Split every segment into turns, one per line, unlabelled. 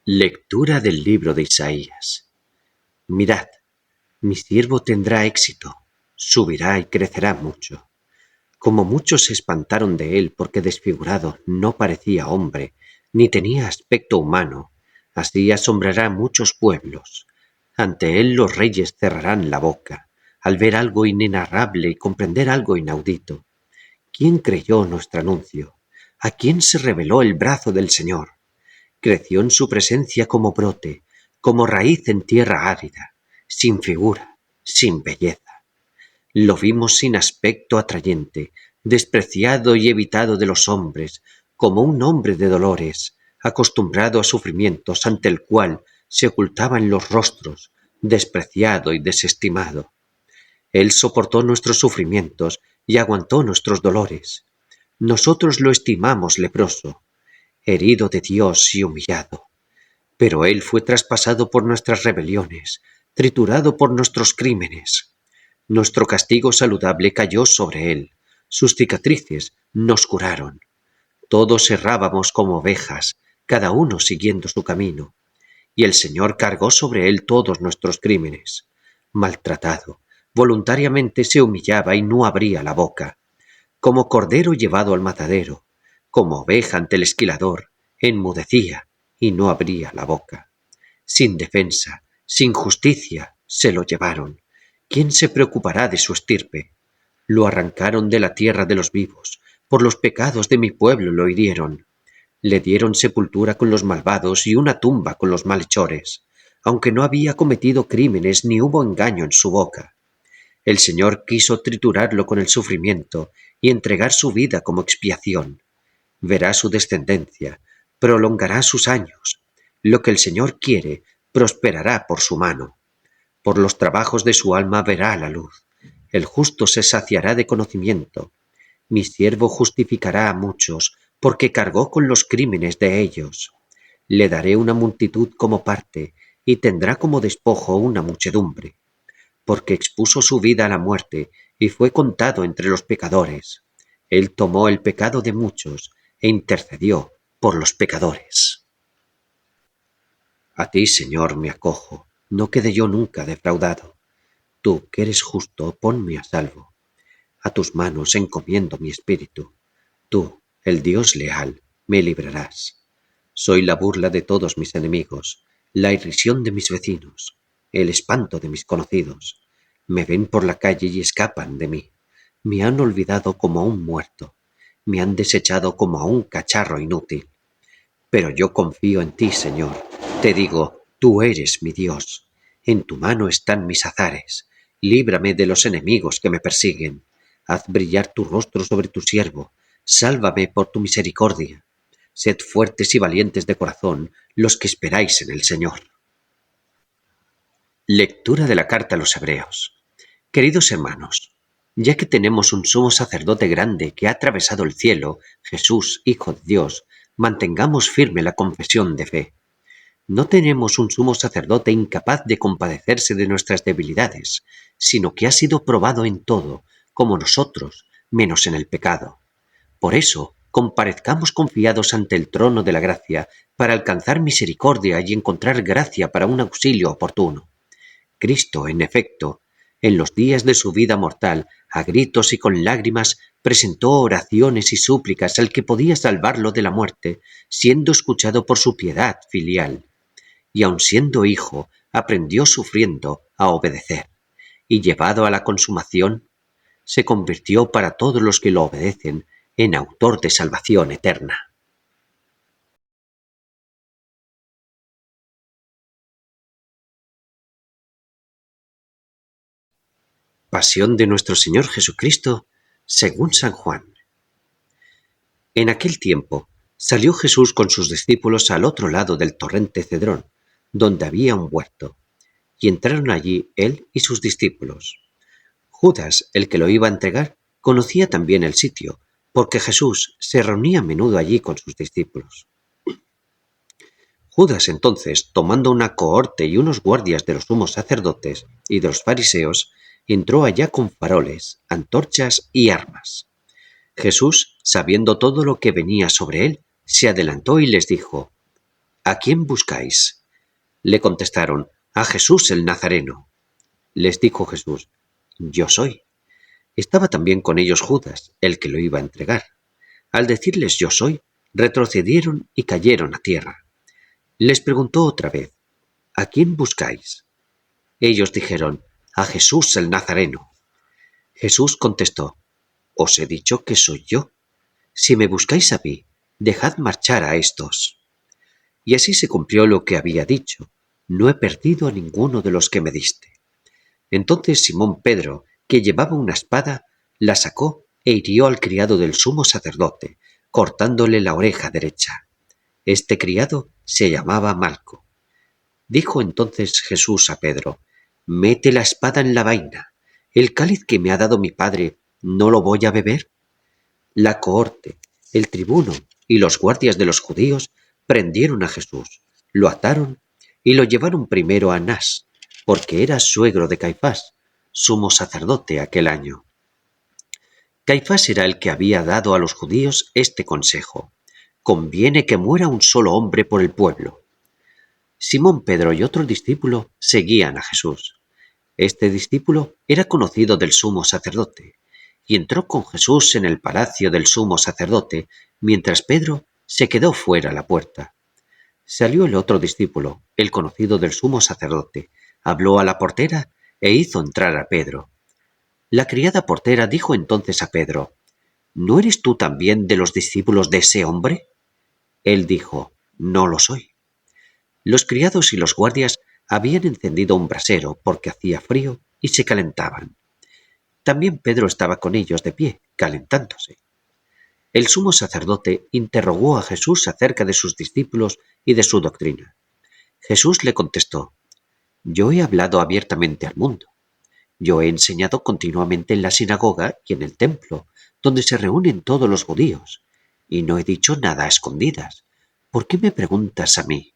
Lectura del libro de Isaías. Mirad, mi siervo tendrá éxito, subirá y crecerá mucho. Como muchos se espantaron de él porque desfigurado no parecía hombre, ni tenía aspecto humano, así asombrará a muchos pueblos. Ante él los reyes cerrarán la boca, al ver algo inenarrable y comprender algo inaudito. ¿Quién creyó nuestro anuncio? ¿A quién se reveló el brazo del Señor? Creció en su presencia como brote, como raíz en tierra árida, sin figura, sin belleza. Lo vimos sin aspecto atrayente, despreciado y evitado de los hombres, como un hombre de dolores, acostumbrado a sufrimientos ante el cual se ocultaban los rostros, despreciado y desestimado. Él soportó nuestros sufrimientos y aguantó nuestros dolores. Nosotros lo estimamos leproso, herido de Dios y humillado. Pero él fue traspasado por nuestras rebeliones, triturado por nuestros crímenes. Nuestro castigo saludable cayó sobre él, sus cicatrices nos curaron. Todos errábamos como ovejas, cada uno siguiendo su camino, y el Señor cargó sobre él todos nuestros crímenes. Maltratado, voluntariamente se humillaba y no abría la boca. Como cordero llevado al matadero, como oveja ante el esquilador, enmudecía y no abría la boca. Sin defensa, sin justicia, se lo llevaron. ¿Quién se preocupará de su estirpe? Lo arrancaron de la tierra de los vivos, por los pecados de mi pueblo lo hirieron. Le dieron sepultura con los malvados y una tumba con los malhechores, aunque no había cometido crímenes ni hubo engaño en su boca. El Señor quiso triturarlo con el sufrimiento y entregar su vida como expiación. Verá su descendencia, prolongará sus años. Lo que el Señor quiere, prosperará por su mano. Por los trabajos de su alma verá la luz. El justo se saciará de conocimiento. Mi siervo justificará a muchos, porque cargó con los crímenes de ellos. Le daré una multitud como parte, y tendrá como despojo una muchedumbre. Porque expuso su vida a la muerte, y fue contado entre los pecadores. Él tomó el pecado de muchos, e intercedió por los pecadores. A ti, Señor, me acojo, no quede yo nunca defraudado. Tú, que eres justo, ponme a salvo. A tus manos encomiendo mi espíritu. Tú, el Dios leal, me librarás. Soy la burla de todos mis enemigos, la irrisión de mis vecinos, el espanto de mis conocidos. Me ven por la calle y escapan de mí. Me han olvidado como a un muerto. Me han desechado como a un cacharro inútil. Pero yo confío en ti, Señor. Te digo, tú eres mi Dios. En tu mano están mis azares. Líbrame de los enemigos que me persiguen. Haz brillar tu rostro sobre tu siervo. Sálvame por tu misericordia. Sed fuertes y valientes de corazón los que esperáis en el Señor. Lectura de la carta a los Hebreos. Queridos hermanos, ya que tenemos un sumo sacerdote grande que ha atravesado el cielo, Jesús, Hijo de Dios, mantengamos firme la confesión de fe. No tenemos un sumo sacerdote incapaz de compadecerse de nuestras debilidades, sino que ha sido probado en todo, como nosotros, menos en el pecado. Por eso, comparezcamos confiados ante el trono de la gracia, para alcanzar misericordia y encontrar gracia para un auxilio oportuno. Cristo, en efecto, en los días de su vida mortal, a gritos y con lágrimas, presentó oraciones y súplicas al que podía salvarlo de la muerte, siendo escuchado por su piedad filial. Y aun siendo hijo, aprendió sufriendo a obedecer, y llevado a la consumación, se convirtió para todos los que lo obedecen en autor de salvación eterna. Pasión de nuestro Señor Jesucristo, según San Juan. En aquel tiempo, salió Jesús con sus discípulos al otro lado del torrente Cedrón, donde había un huerto, y entraron allí él y sus discípulos. Judas, el que lo iba a entregar, conocía también el sitio, porque Jesús se reunía a menudo allí con sus discípulos. Judas entonces, tomando una cohorte y unos guardias de los sumos sacerdotes y de los fariseos, entró allá con faroles, antorchas y armas. Jesús, sabiendo todo lo que venía sobre él, se adelantó y les dijo: ¿A quién buscáis? Le contestaron: a Jesús el Nazareno. Les dijo Jesús: yo soy. Estaba también con ellos Judas, el que lo iba a entregar. Al decirles yo soy, retrocedieron y cayeron a tierra. Les preguntó otra vez: ¿a quién buscáis? Ellos dijeron: a Jesús el Nazareno. Jesús contestó: os he dicho que soy yo. Si me buscáis a mí, dejad marchar a estos. Y así se cumplió lo que había dicho: no he perdido a ninguno de los que me diste. Entonces Simón Pedro, que llevaba una espada, la sacó e hirió al criado del sumo sacerdote, cortándole la oreja derecha. Este criado se llamaba Malco. Dijo entonces Jesús a Pedro: mete la espada en la vaina. ¿El cáliz que me ha dado mi padre no lo voy a beber? La cohorte, el tribuno y los guardias de los judíos prendieron a Jesús, lo ataron y lo llevaron primero a Anás, porque era suegro de Caifás, sumo sacerdote aquel año. Caifás era el que había dado a los judíos este consejo: conviene que muera un solo hombre por el pueblo. Simón Pedro y otro discípulo seguían a Jesús. Este discípulo era conocido del sumo sacerdote, y entró con Jesús en el palacio del sumo sacerdote, mientras Pedro se quedó fuera a la puerta. Salió el otro discípulo, el conocido del sumo sacerdote, habló a la portera e hizo entrar a Pedro. La criada portera dijo entonces a Pedro: ¿no eres tú también de los discípulos de ese hombre? Él dijo: no lo soy. Los criados y los guardias habían encendido un brasero porque hacía frío y se calentaban. También Pedro estaba con ellos de pie, calentándose. El sumo sacerdote interrogó a Jesús acerca de sus discípulos y de su doctrina. Jesús le contestó: yo he hablado abiertamente al mundo. Yo he enseñado continuamente en la sinagoga y en el templo, donde se reúnen todos los judíos, y no he dicho nada a escondidas. ¿Por qué me preguntas a mí?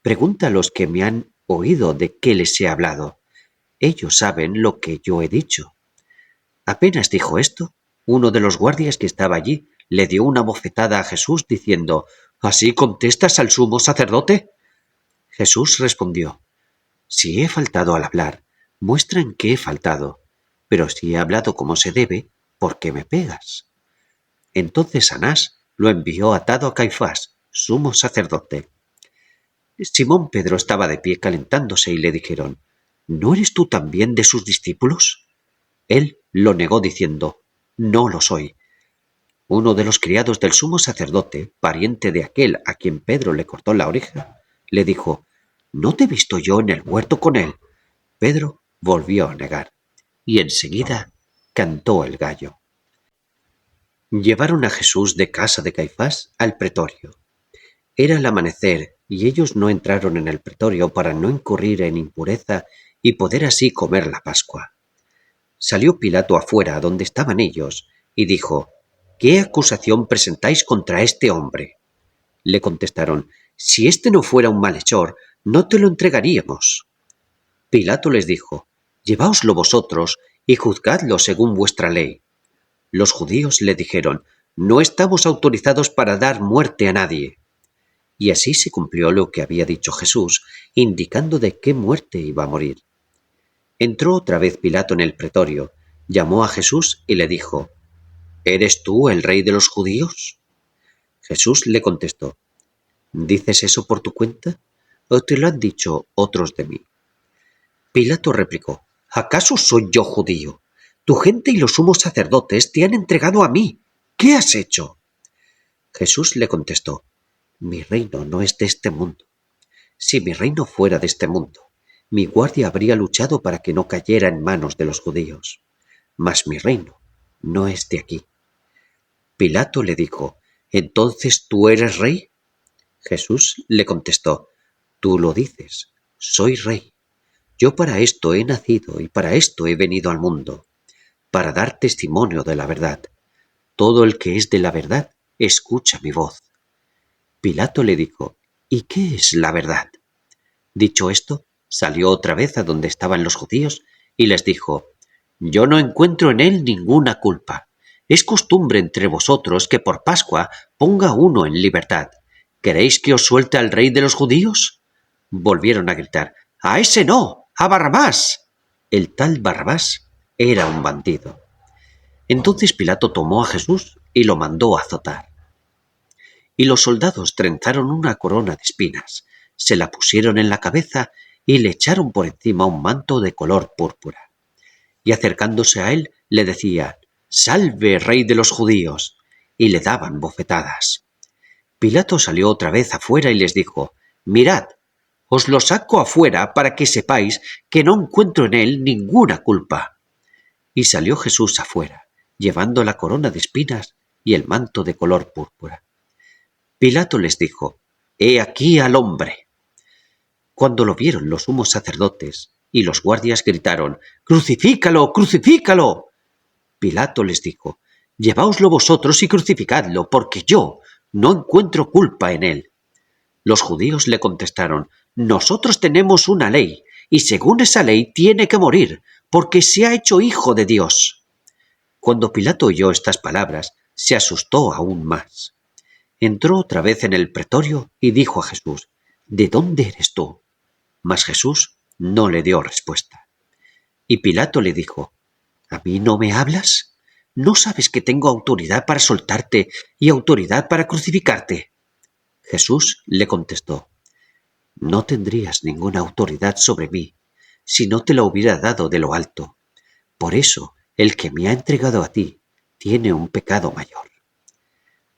Pregunta a los que me han oído de qué les he hablado. Ellos saben lo que yo he dicho. Apenas dijo esto, uno de los guardias que estaba allí le dio una bofetada a Jesús diciendo: ¿así contestas al sumo sacerdote? Jesús respondió: si he faltado al hablar, muestra en qué he faltado, pero si he hablado como se debe, ¿por qué me pegas? Entonces Anás lo envió atado a Caifás, sumo sacerdote. Simón Pedro estaba de pie calentándose y le dijeron: ¿no eres tú también de sus discípulos? Él lo negó diciendo: no lo soy. Uno de los criados del sumo sacerdote, pariente de aquel a quien Pedro le cortó la oreja, le dijo: ¿no te he visto yo en el huerto con él? Pedro volvió a negar, y enseguida cantó el gallo. Llevaron a Jesús de casa de Caifás al pretorio. Era el amanecer, y ellos no entraron en el pretorio para no incurrir en impureza y poder así comer la Pascua. Salió Pilato afuera donde estaban ellos, y dijo: ¿qué acusación presentáis contra este hombre? Le contestaron: si éste no fuera un malhechor, no te lo entregaríamos. Pilato les dijo: lleváoslo vosotros y juzgadlo según vuestra ley. Los judíos le dijeron: no estamos autorizados para dar muerte a nadie. Y así se cumplió lo que había dicho Jesús, indicando de qué muerte iba a morir. Entró otra vez Pilato en el pretorio, llamó a Jesús y le dijo: ¿eres tú el rey de los judíos? Jesús le contestó: ¿dices eso por tu cuenta, o te lo han dicho otros de mí? Pilato replicó: ¿acaso soy yo judío? Tu gente y los sumos sacerdotes te han entregado a mí. ¿Qué has hecho? Jesús le contestó: mi reino no es de este mundo. Si mi reino fuera de este mundo, mi guardia habría luchado para que no cayera en manos de los judíos. Mas mi reino no es de aquí. Pilato le dijo: ¿entonces tú eres rey? Jesús le contestó: tú lo dices, soy rey. Yo para esto he nacido y para esto he venido al mundo, para dar testimonio de la verdad. Todo el que es de la verdad, escucha mi voz. Pilato le dijo: ¿y qué es la verdad? Dicho esto, salió otra vez a donde estaban los judíos y les dijo: yo no encuentro en él ninguna culpa. Es costumbre entre vosotros que por Pascua ponga uno en libertad. ¿Queréis que os suelte al rey de los judíos? Volvieron a gritar: ¡A ese no! ¡A Barrabás! El tal Barrabás era un bandido. Entonces Pilato tomó a Jesús y lo mandó azotar. Y los soldados trenzaron una corona de espinas, se la pusieron en la cabeza y le echaron por encima un manto de color púrpura. Y acercándose a él, le decían: «¡Salve, rey de los judíos!», y le daban bofetadas. Pilato salió otra vez afuera y les dijo: «Mirad, os lo saco afuera para que sepáis que no encuentro en él ninguna culpa». Y salió Jesús afuera, llevando la corona de espinas y el manto de color púrpura. Pilato les dijo: «He aquí al hombre». Cuando lo vieron los sumos sacerdotes y los guardias gritaron: «¡Crucifícalo, crucifícalo!». Pilato les dijo: «Lleváoslo vosotros y crucificadlo, porque yo no encuentro culpa en él». Los judíos le contestaron: «Nosotros tenemos una ley, y según esa ley tiene que morir, porque se ha hecho hijo de Dios». Cuando Pilato oyó estas palabras, se asustó aún más. Entró otra vez en el pretorio y dijo a Jesús: «¿De dónde eres tú?». Mas Jesús no le dio respuesta. Y Pilato le dijo: «¿A mí no me hablas? ¿No sabes que tengo autoridad para soltarte y autoridad para crucificarte?». Jesús le contestó: «No tendrías ninguna autoridad sobre mí si no te la hubiera dado de lo alto. Por eso, el que me ha entregado a ti tiene un pecado mayor».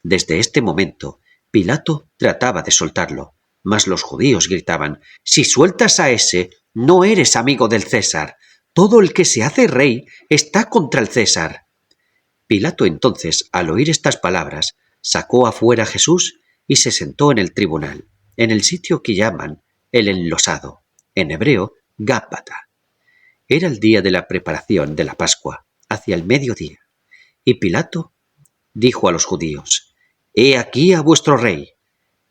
Desde este momento, Pilato trataba de soltarlo, mas los judíos gritaban: «Si sueltas a ese, no eres amigo del César. Todo el que se hace rey está contra el César». Pilato entonces, al oír estas palabras, sacó afuera a Jesús y se sentó en el tribunal, en el sitio que llaman el Enlosado, en hebreo Gábata. Era el día de la preparación de la Pascua, hacia el mediodía, y Pilato dijo a los judíos: «He aquí a vuestro rey».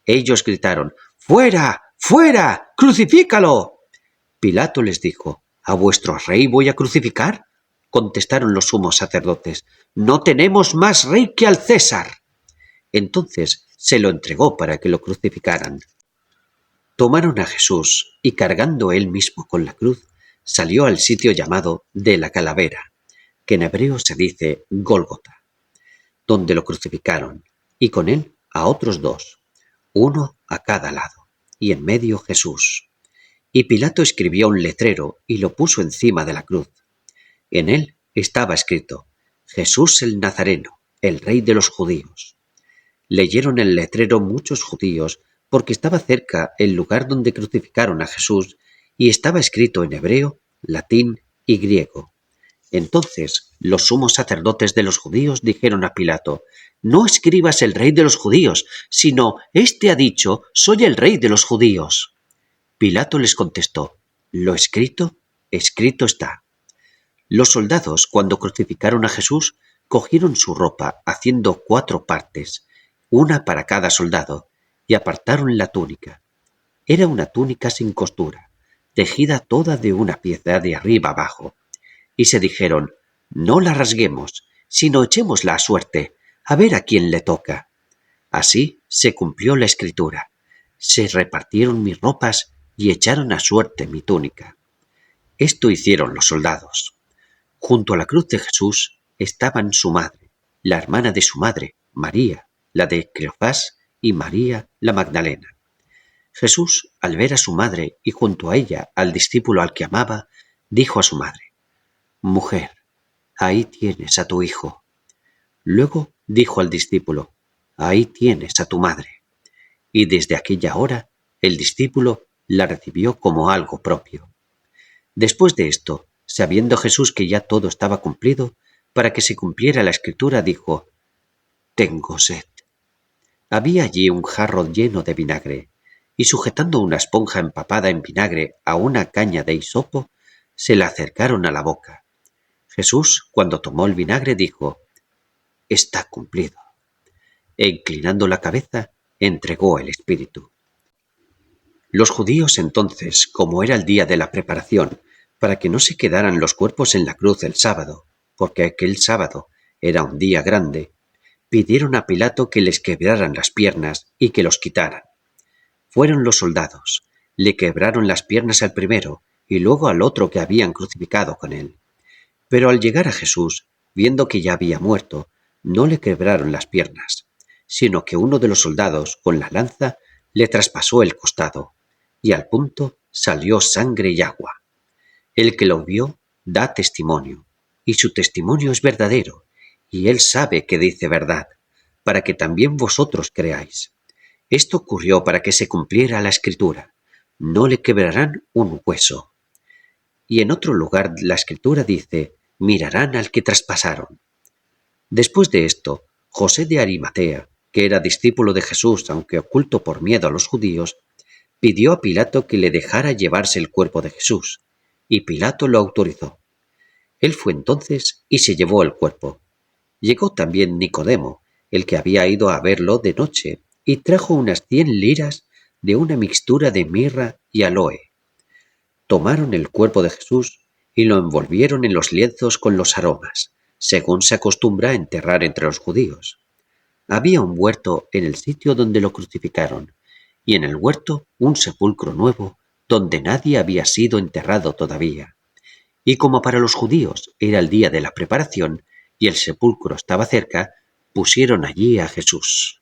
Ellos gritaron: «¡Fuera! ¡Fuera! ¡Crucifícalo!». Pilato les dijo: «¿A vuestro rey voy a crucificar?». Contestaron los sumos sacerdotes: «No tenemos más rey que al César». Entonces se lo entregó para que lo crucificaran. Tomaron a Jesús y, cargando él mismo con la cruz, salió al sitio llamado de la Calavera, que en hebreo se dice Gólgota, donde lo crucificaron, y con él a otros dos, uno a cada lado, y en medio Jesús. Y Pilato escribió un letrero y lo puso encima de la cruz. En él estaba escrito: «Jesús el Nazareno, el rey de los judíos». Leyeron el letrero muchos judíos, porque estaba cerca el lugar donde crucificaron a Jesús, y estaba escrito en hebreo, latín y griego. Entonces los sumos sacerdotes de los judíos dijeron a Pilato: «No escribas el rey de los judíos, sino éste ha dicho: soy el rey de los judíos». Pilato les contestó: «Lo escrito, escrito está». Los soldados, cuando crucificaron a Jesús, cogieron su ropa, haciendo 4 partes, una para cada soldado, y apartaron la túnica. Era una túnica sin costura, tejida toda de una pieza de arriba abajo. Y se dijeron: «No la rasguemos, sino echémosla a suerte, a ver a quién le toca». Así se cumplió la escritura: «Se repartieron mis ropas y echaron a suerte mi túnica». Esto hicieron los soldados. Junto a la cruz de Jesús estaban su madre, la hermana de su madre, María, la de Cleofás, y María la Magdalena. Jesús, al ver a su madre y junto a ella al discípulo al que amaba, dijo a su madre: «Mujer, ahí tienes a tu hijo». Luego dijo al discípulo: «Ahí tienes a tu madre». Y desde aquella hora el discípulo la recibió como algo propio. Después de esto, sabiendo Jesús que ya todo estaba cumplido, para que se cumpliera la escritura, dijo: «Tengo sed». Había allí un jarro lleno de vinagre, y sujetando una esponja empapada en vinagre a una caña de hisopo, se la acercaron a la boca. Jesús, cuando tomó el vinagre, dijo: «Está cumplido». E inclinando la cabeza, entregó el espíritu. Los judíos entonces, como era el día de la preparación, para que no se quedaran los cuerpos en la cruz el sábado, porque aquel sábado era un día grande, pidieron a Pilato que les quebraran las piernas y que los quitaran. Fueron los soldados, le quebraron las piernas al primero y luego al otro que habían crucificado con él. Pero al llegar a Jesús, viendo que ya había muerto, no le quebraron las piernas, sino que uno de los soldados, con la lanza, le traspasó el costado, y al punto salió sangre y agua. El que lo vio da testimonio, y su testimonio es verdadero, y él sabe que dice verdad, para que también vosotros creáis. Esto ocurrió para que se cumpliera la Escritura: no le quebrarán un hueso. Y en otro lugar la Escritura dice: mirarán al que traspasaron. Después de esto, José de Arimatea, que era discípulo de Jesús aunque oculto por miedo a los judíos, pidió a Pilato que le dejara llevarse el cuerpo de Jesús, y Pilato lo autorizó. Él fue entonces y se llevó el cuerpo. Llegó también Nicodemo, el que había ido a verlo de noche, y trajo unas 100 liras de una mixtura de mirra y aloe. Tomaron el cuerpo de Jesús y lo envolvieron en los lienzos con los aromas, según se acostumbra a enterrar entre los judíos. Había un huerto en el sitio donde lo crucificaron, y en el huerto un sepulcro nuevo, donde nadie había sido enterrado todavía. Y como para los judíos era el día de la preparación y el sepulcro estaba cerca, pusieron allí a Jesús.